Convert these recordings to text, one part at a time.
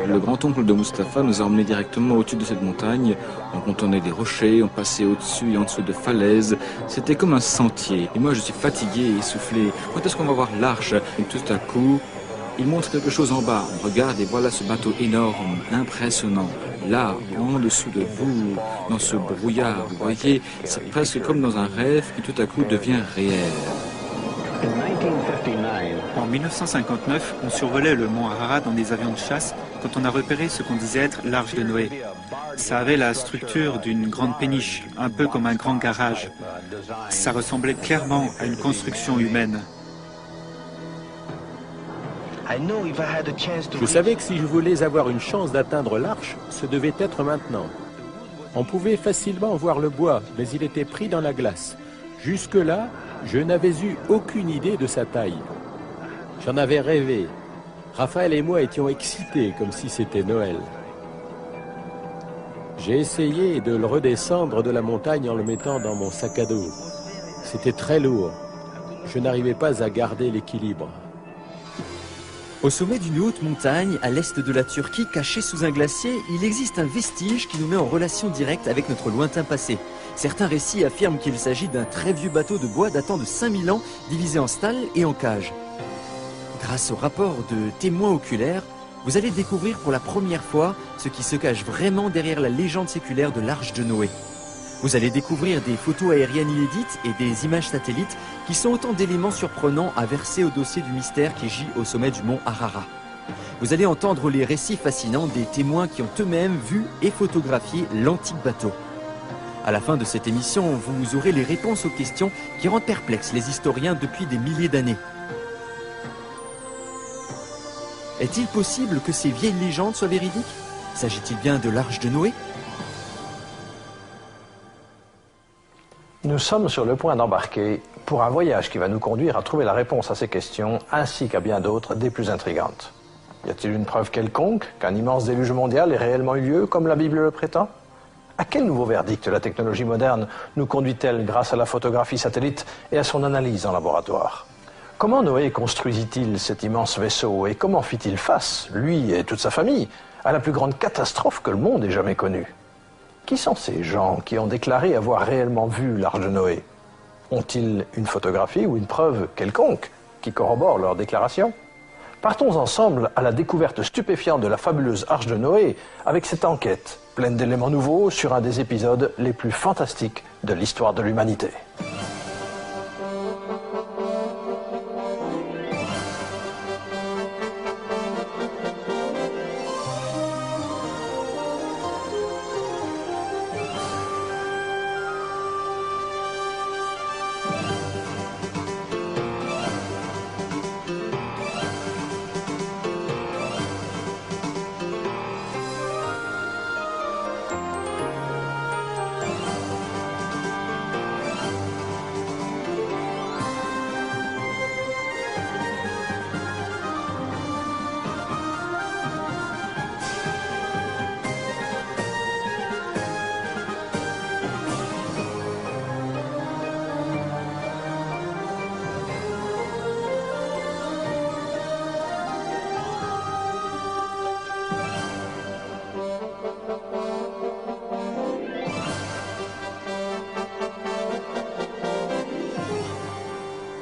Le grand-oncle de Mustapha nous a emmenés directement au-dessus de cette montagne. On contournait des rochers, on passait au-dessus et en dessous de falaises. C'était comme un sentier. Et moi, je suis fatigué et essoufflé. Quand est-ce qu'on va voir l'arche? Et tout à coup, il montre quelque chose en bas. On regarde et voilà ce bateau énorme, impressionnant. Là, en dessous de vous, dans ce brouillard, vous voyez, c'est presque comme dans un rêve qui tout à coup devient réel. En 1959, on survolait le mont Ararat dans des avions de chasse quand on a repéré ce qu'on disait être l'arche de Noé. Ça avait la structure d'une grande péniche, un peu comme un grand garage. Ça ressemblait clairement à une construction humaine. Je savais que si je voulais avoir une chance d'atteindre l'arche, ce devait être maintenant. On pouvait facilement voir le bois, mais il était pris dans la glace. Jusque-là, je n'avais eu aucune idée de sa taille. J'en avais rêvé. Raphaël et moi étions excités comme si c'était Noël. J'ai essayé de le redescendre de la montagne en le mettant dans mon sac à dos. C'était très lourd. Je n'arrivais pas à garder l'équilibre. Au sommet d'une haute montagne, à l'est de la Turquie, cachée sous un glacier, il existe un vestige qui nous met en relation directe avec notre lointain passé. Certains récits affirment qu'il s'agit d'un très vieux bateau de bois datant de 5000 ans, divisé en stalles et en cages. Grâce au rapport de témoins oculaires, vous allez découvrir pour la première fois ce qui se cache vraiment derrière la légende séculaire de l'Arche de Noé. Vous allez découvrir des photos aériennes inédites et des images satellites qui sont autant d'éléments surprenants à verser au dossier du mystère qui gît au sommet du mont Ararat. Vous allez entendre les récits fascinants des témoins qui ont eux-mêmes vu et photographié l'antique bateau. À la fin de cette émission, vous aurez les réponses aux questions qui rendent perplexes les historiens depuis des milliers d'années. Est-il possible que ces vieilles légendes soient véridiques? S'agit-il bien de l'Arche de Noé? Nous sommes sur le point d'embarquer pour un voyage qui va nous conduire à trouver la réponse à ces questions, ainsi qu'à bien d'autres des plus intrigantes. Y a-t-il une preuve quelconque qu'un immense déluge mondial ait réellement eu lieu, comme la Bible le prétend? À quel nouveau verdict la technologie moderne nous conduit-elle grâce à la photographie satellite et à son analyse en laboratoire? Comment Noé construisit-il cet immense vaisseau et comment fit-il face, lui et toute sa famille, à la plus grande catastrophe que le monde ait jamais connue? Qui sont ces gens qui ont déclaré avoir réellement vu l'Arche de Noé? Ont-ils une photographie ou une preuve quelconque qui corrobore leur déclaration? Partons ensemble à la découverte stupéfiante de la fabuleuse Arche de Noé avec cette enquête pleine d'éléments nouveaux sur un des épisodes les plus fantastiques de l'histoire de l'humanité.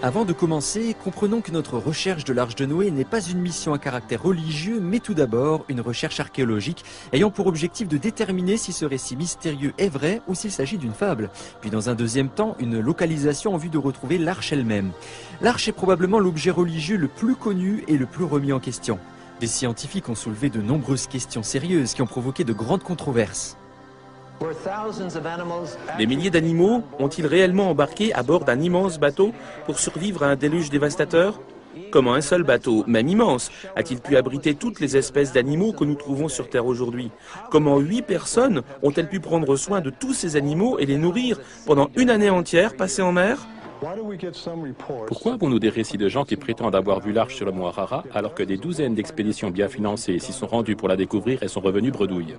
Avant de commencer, comprenons que notre recherche de l'Arche de Noé n'est pas une mission à caractère religieux, mais tout d'abord une recherche archéologique ayant pour objectif de déterminer si ce récit mystérieux est vrai ou s'il s'agit d'une fable. Puis dans un deuxième temps, une localisation en vue de retrouver l'arche elle-même. L'arche est probablement l'objet religieux le plus connu et le plus remis en question. Des scientifiques ont soulevé de nombreuses questions sérieuses qui ont provoqué de grandes controverses. Des milliers d'animaux ont-ils réellement embarqué à bord d'un immense bateau pour survivre à un déluge dévastateur? Comment un seul bateau, même immense, a-t-il pu abriter toutes les espèces d'animaux que nous trouvons sur Terre aujourd'hui? Comment 8 personnes ont-elles pu prendre soin de tous ces animaux et les nourrir pendant une année entière passée en mer? Pourquoi avons-nous des récits de gens qui prétendent avoir vu l'arche sur le mont Ararat alors que des douzaines d'expéditions bien financées s'y sont rendues pour la découvrir et sont revenues bredouilles?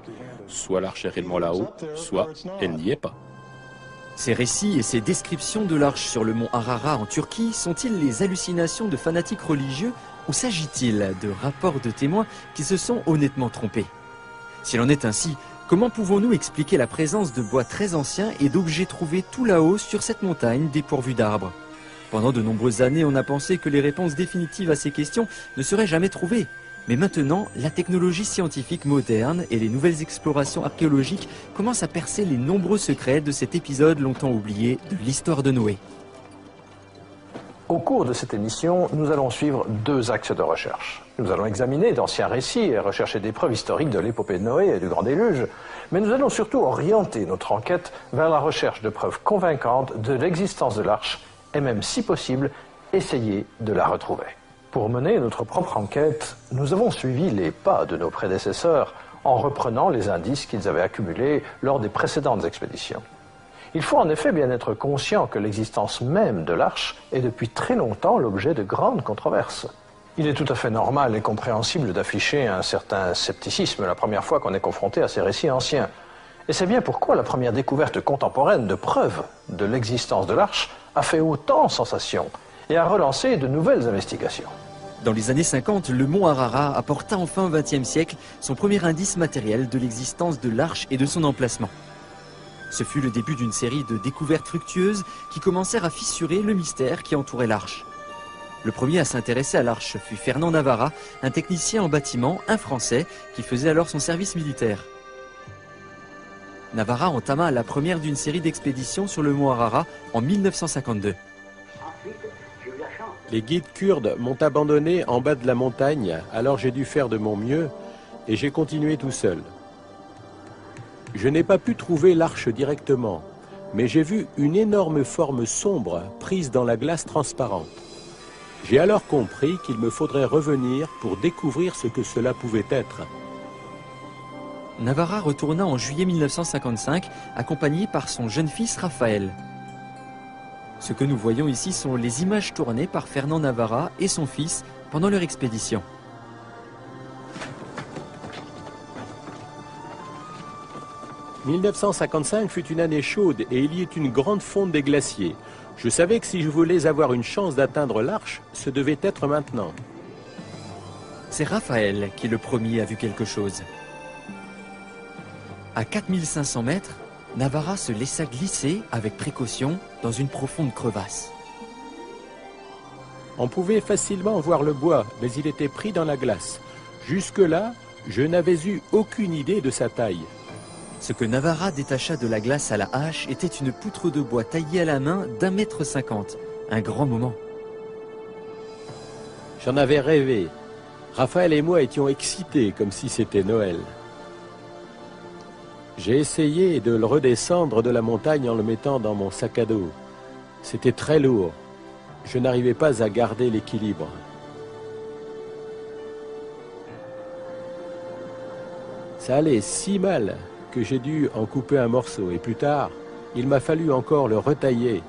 Soit l'arche est réellement là-haut, soit elle n'y est pas. Ces récits et ces descriptions de l'arche sur le mont Ararat en Turquie sont-ils les hallucinations de fanatiques religieux ou s'agit-il de rapports de témoins qui se sont honnêtement trompés? S'il en est ainsi, comment pouvons-nous expliquer la présence de bois très anciens et d'objets trouvés tout là-haut sur cette montagne dépourvue d'arbres? Pendant de nombreuses années, on a pensé que les réponses définitives à ces questions ne seraient jamais trouvées. Mais maintenant, la technologie scientifique moderne et les nouvelles explorations archéologiques commencent à percer les nombreux secrets de cet épisode longtemps oublié de l'histoire de Noé. Au cours de cette émission, nous allons suivre 2 axes de recherche. Nous allons examiner d'anciens récits et rechercher des preuves historiques de l'épopée de Noé et du Grand Déluge, mais nous allons surtout orienter notre enquête vers la recherche de preuves convaincantes de l'existence de l'arche et même, si possible, essayer de la retrouver. Pour mener notre propre enquête, nous avons suivi les pas de nos prédécesseurs en reprenant les indices qu'ils avaient accumulés lors des précédentes expéditions. Il faut en effet bien être conscient que l'existence même de l'arche est depuis très longtemps l'objet de grandes controverses. Il est tout à fait normal et compréhensible d'afficher un certain scepticisme la première fois qu'on est confronté à ces récits anciens. Et c'est bien pourquoi la première découverte contemporaine de preuves de l'existence de l'arche a fait autant sensation et a relancé de nouvelles investigations. Dans les années 50, le mont Ararat apporta enfin au XXe siècle son premier indice matériel de l'existence de l'arche et de son emplacement. Ce fut le début d'une série de découvertes fructueuses qui commencèrent à fissurer le mystère qui entourait l'arche. Le premier à s'intéresser à l'arche fut Fernand Navarra, un technicien en bâtiment, un Français, qui faisait alors son service militaire. Navarra entama la première d'une série d'expéditions sur le mont Ararat en 1952. Les guides kurdes m'ont abandonné en bas de la montagne, alors j'ai dû faire de mon mieux et j'ai continué tout seul. Je n'ai pas pu trouver l'arche directement, mais j'ai vu une énorme forme sombre prise dans la glace transparente. J'ai alors compris qu'il me faudrait revenir pour découvrir ce que cela pouvait être. Navarra retourna en juillet 1955, accompagné par son jeune fils Raphaël. Ce que nous voyons ici sont les images tournées par Fernand Navarra et son fils pendant leur expédition. « 1955 fut une année chaude et il y eut une grande fonte des glaciers. Je savais que si je voulais avoir une chance d'atteindre l'arche, ce devait être maintenant. » C'est Raphaël qui le premier a vu quelque chose. À 4500 mètres, Navarra se laissa glisser avec précaution dans une profonde crevasse. On pouvait facilement voir le bois, mais il était pris dans la glace. Jusque-là, je n'avais eu aucune idée de sa taille. Ce que Navarra détacha de la glace à la hache était une poutre de bois taillée à la main d'1,50 m. Un grand moment. J'en avais rêvé. Raphaël et moi étions excités comme si c'était Noël. J'ai essayé de le redescendre de la montagne en le mettant dans mon sac à dos. C'était très lourd. Je n'arrivais pas à garder l'équilibre. Ça allait si mal que j'ai dû en couper un morceau. Et plus tard, il m'a fallu encore le retailler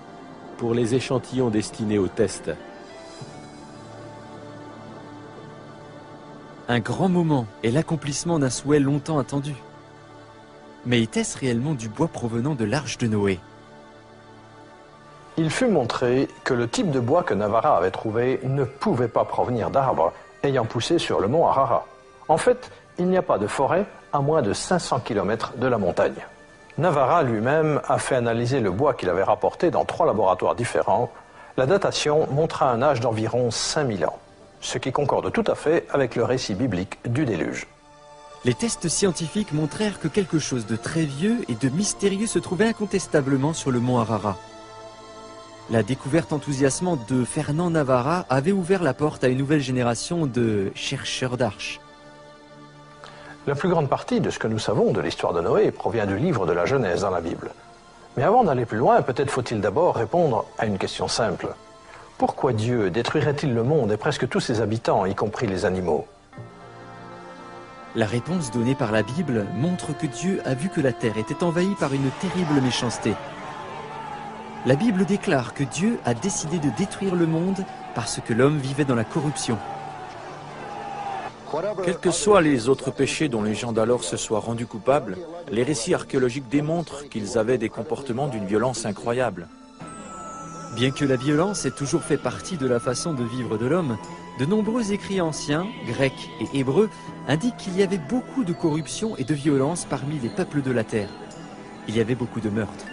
pour les échantillons destinés au test. Un grand moment et l'accomplissement d'un souhait longtemps attendu. Mais était-ce réellement du bois provenant de l'arche de Noé? Il fut montré que le type de bois que Navarra avait trouvé ne pouvait pas provenir d'arbres ayant poussé sur le mont Ararat. En fait, il n'y a pas de forêt à moins de 500 km de la montagne. Navarra lui-même a fait analyser le bois qu'il avait rapporté dans 3 laboratoires différents. La datation montra un âge d'environ 5000 ans, ce qui concorde tout à fait avec le récit biblique du déluge. Les tests scientifiques montrèrent que quelque chose de très vieux et de mystérieux se trouvait incontestablement sur le mont Ararat. La découverte enthousiasmante de Fernand Navarra avait ouvert la porte à une nouvelle génération de chercheurs d'arches. La plus grande partie de ce que nous savons de l'histoire de Noé provient du livre de la Genèse dans la Bible. Mais avant d'aller plus loin, peut-être faut-il d'abord répondre à une question simple. Pourquoi Dieu détruirait-il le monde et presque tous ses habitants, y compris les animaux? La réponse donnée par la Bible montre que Dieu a vu que la terre était envahie par une terrible méchanceté. La Bible déclare que Dieu a décidé de détruire le monde parce que l'homme vivait dans la corruption. Quels que soient les autres péchés dont les gens d'alors se soient rendus coupables, les récits archéologiques démontrent qu'ils avaient des comportements d'une violence incroyable. Bien que la violence ait toujours fait partie de la façon de vivre de l'homme, de nombreux écrits anciens, grecs et hébreux, indiquent qu'il y avait beaucoup de corruption et de violence parmi les peuples de la terre. Il y avait beaucoup de meurtres.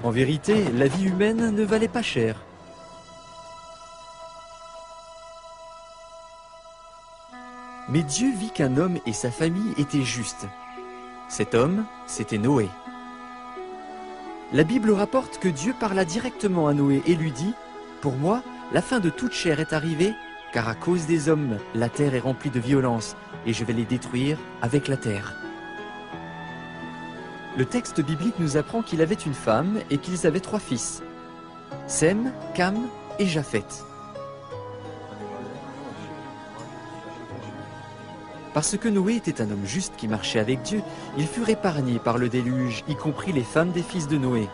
En vérité, la vie humaine ne valait pas cher. Mais Dieu vit qu'un homme et sa famille étaient justes. Cet homme, c'était Noé. La Bible rapporte que Dieu parla directement à Noé et lui dit « Pour moi, la fin de toute chair est arrivée, car à cause des hommes, la terre est remplie de violence, et je vais les détruire avec la terre. » Le texte biblique nous apprend qu'il avait une femme et qu'ils avaient 3 fils, Sem, Cam et Japheth. Parce que Noé était un homme juste qui marchait avec Dieu, ils furent épargnés par le déluge, y compris les femmes des fils de Noé.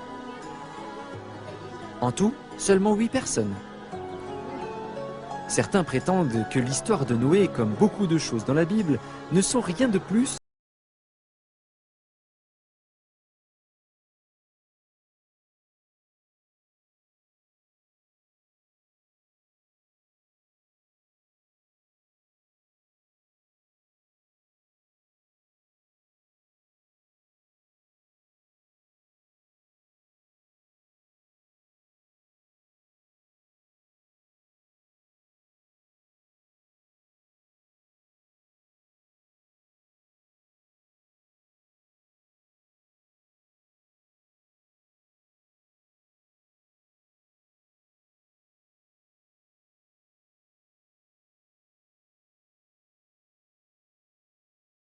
En tout, seulement 8 personnes. Certains prétendent que l'histoire de Noé, comme beaucoup de choses dans la Bible, ne sont rien de plus